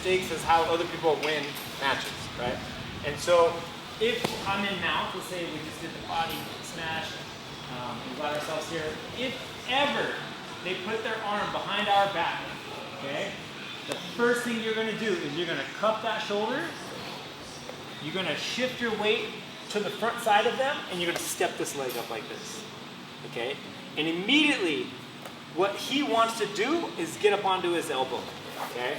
mistakes is how other people win matches, right? And so if I'm in mount, let's say we just did the body smash, we got ourselves here. If ever they put their arm behind our back, okay, the first thing you're going to do is you're going to cup that shoulder, you're going to shift your weight to the front side of them, and you're going to step this leg up like this, okay? And immediately, what he wants to do is get up onto his elbow, okay?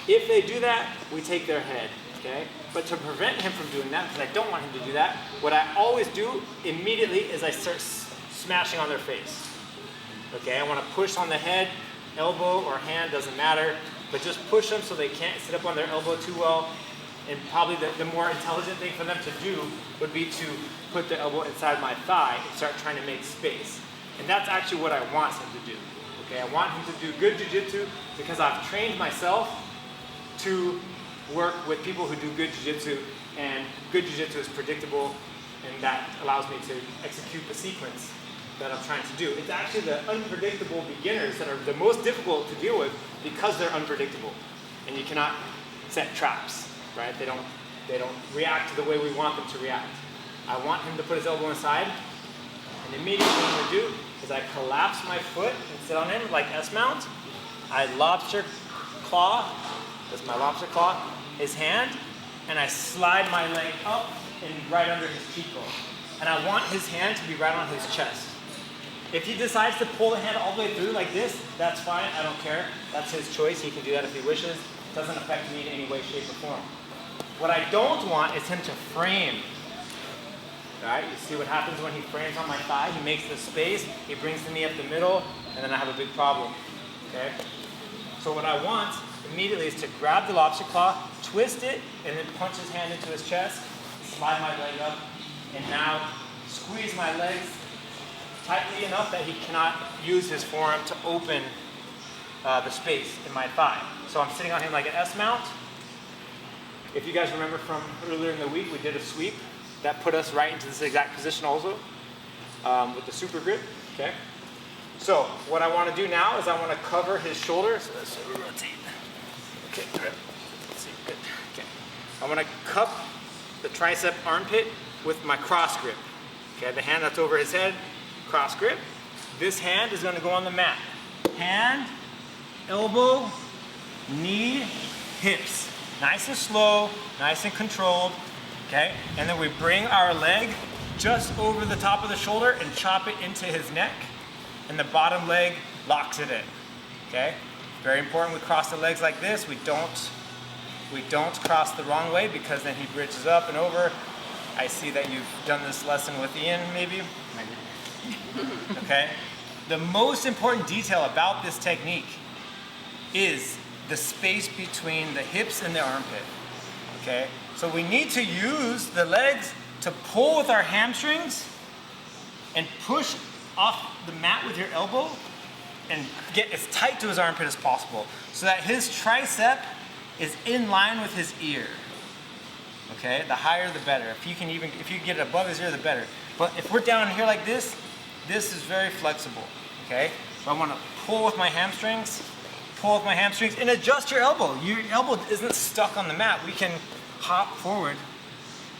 If they do that, we take their head, okay? But to prevent him from doing that, because I don't want him to do that, what I always do immediately is I start smashing on their face, okay? I want to push on the head, elbow or hand, doesn't matter, but just push them so they can't sit up on their elbow too well. And probably the more intelligent thing for them to do would be to put the elbow inside my thigh and start trying to make space. And that's actually what I want him to do. Okay, I want him to do good jiu-jitsu because I've trained myself to work with people who do good jiu-jitsu, and good jiu-jitsu is predictable, and that allows me to execute the sequence that I'm trying to do. It's actually the unpredictable beginners that are the most difficult to deal with because they're unpredictable, and you cannot set traps. Right? They don't react to the way we want them to react. I want him to put his elbow inside, and immediately what I'm going to do is I collapse my foot and sit on him like S-mount. I lobster claw, that's my lobster claw, his hand, and I slide my leg up and right under his cheekbone. And I want his hand to be right on his chest. If he decides to pull the hand all the way through like this, that's fine, I don't care. That's his choice, he can do that if he wishes. It doesn't affect me in any way, shape, or form. What I don't want is him to frame. Right? You see what happens when he frames on my thigh? He makes the space, he brings the knee up the middle, and then I have a big problem. Okay? So what I want immediately is to grab the lobster claw, twist it, and then punch his hand into his chest, slide my leg up, and now squeeze my legs tightly enough that he cannot use his forearm to open the space in my thigh. So I'm sitting on him like an S-mount. If you guys remember from earlier in the week, we did a sweep that put us right into this exact position also with the super grip, okay? So what I want to do now is I want to cover his shoulder. So let's rotate. Okay, grip. Let's see, good. Okay. I want to cup the tricep armpit with my cross grip. Okay, the hand that's over his head, cross grip. This hand is going to go on the mat. Hand, elbow, knee, hips. Nice and slow, nice and controlled, okay? And then we bring our leg just over the top of the shoulder and chop it into his neck, and the bottom leg locks it in, okay? Very important we cross the legs like this. We don't cross the wrong way because then he bridges up and over. I see that you've done this lesson with Ian, maybe? Okay? The most important detail about this technique is the space between the hips and the armpit, okay? So we need to use the legs to pull with our hamstrings and push off the mat with your elbow and get as tight to his armpit as possible so that his tricep is in line with his ear, okay? The higher the better. If you can get it above his ear, the better. But if we're down here like this, this is very flexible, okay? So I want to pull with my hamstrings, and adjust your elbow. Your elbow isn't stuck on the mat. We can hop forward,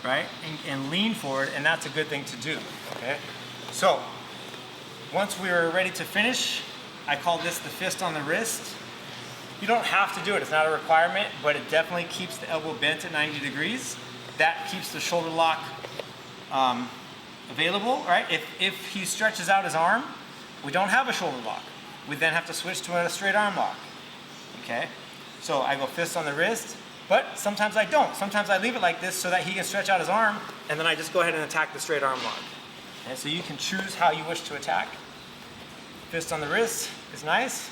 right, and lean forward, and that's a good thing to do, okay? So, once we are ready to finish, I call this the fist on the wrist. You don't have to do it, it's not a requirement, but it definitely keeps the elbow bent at 90 degrees. That keeps the shoulder lock available, right? If he stretches out his arm, we don't have a shoulder lock. We then have to switch to a straight arm lock. Okay, so I go fist on the wrist, but sometimes I don't. Sometimes I leave it like this so that he can stretch out his arm, and then I just go ahead and attack the straight arm lock. And so you can choose how you wish to attack. Fist on the wrist is nice.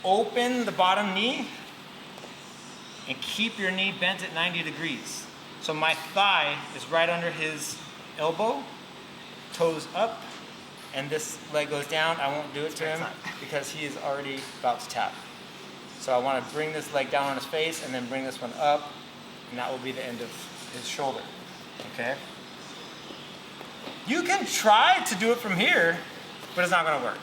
Open the bottom knee, and keep your knee bent at 90 degrees. So my thigh is right under his elbow, toes up, and this leg goes down. I won't do it to him because he is already about to tap. So I want to bring this leg down on his face and then bring this one up, and that will be the end of his shoulder, okay? You can try to do it from here, but it's not going to work.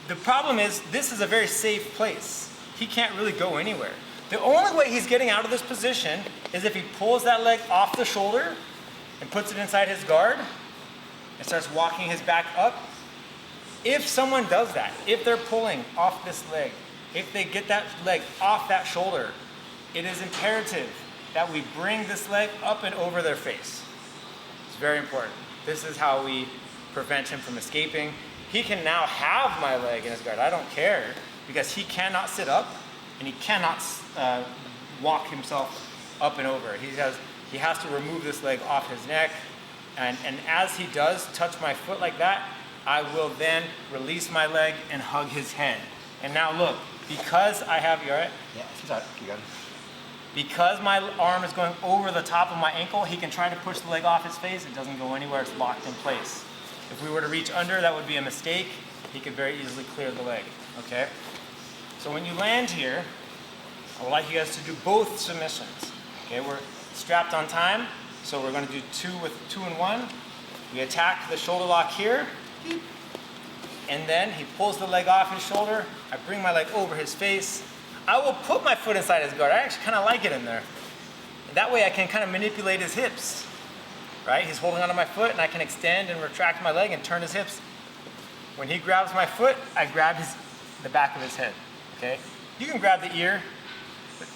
The problem is, this is a very safe place. he can't really go anywhere. The only way he's getting out of this position is if he pulls that leg off the shoulder and puts it inside his guard and starts walking his back up. If someone does that, if they're pulling off this leg, if they get that leg off that shoulder, it is imperative that we bring this leg up and over their face. It's very important. This is how we prevent him from escaping. He can now have my leg in his guard. I don't care, because he cannot sit up and he cannot walk himself up and over. He has to remove this leg off his neck. And as he does touch my foot like that, I will then release my leg and hug his head. And now look, because I have, you all right? Yeah, she's all right. You got it. Because my arm is going over the top of my ankle, he can try to push the leg off his face. It doesn't go anywhere, it's locked in place. If we were to reach under, that would be a mistake. He could very easily clear the leg, okay? So when you land here, I would like you guys to do both submissions. Okay, we're strapped on time, so we're gonna do 2 with 2 and 1. We attack the shoulder lock here, and then he pulls the leg off his shoulder. I bring my leg over his face. I will put my foot inside his guard. I actually kind of like it in there. That way I can kind of manipulate his hips, right? He's holding onto my foot and I can extend and retract my leg and turn his hips. When he grabs my foot, I grab the back of his head, okay? You can grab the ear, but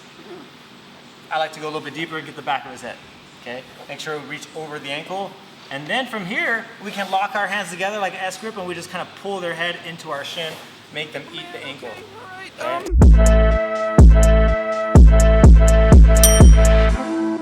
I like to go a little bit deeper and get the back of his head, okay? Make sure we reach over the ankle. And then from here, we can lock our hands together like an S grip and we just kind of pull their head into our shin, make them eat the ankle. Okay?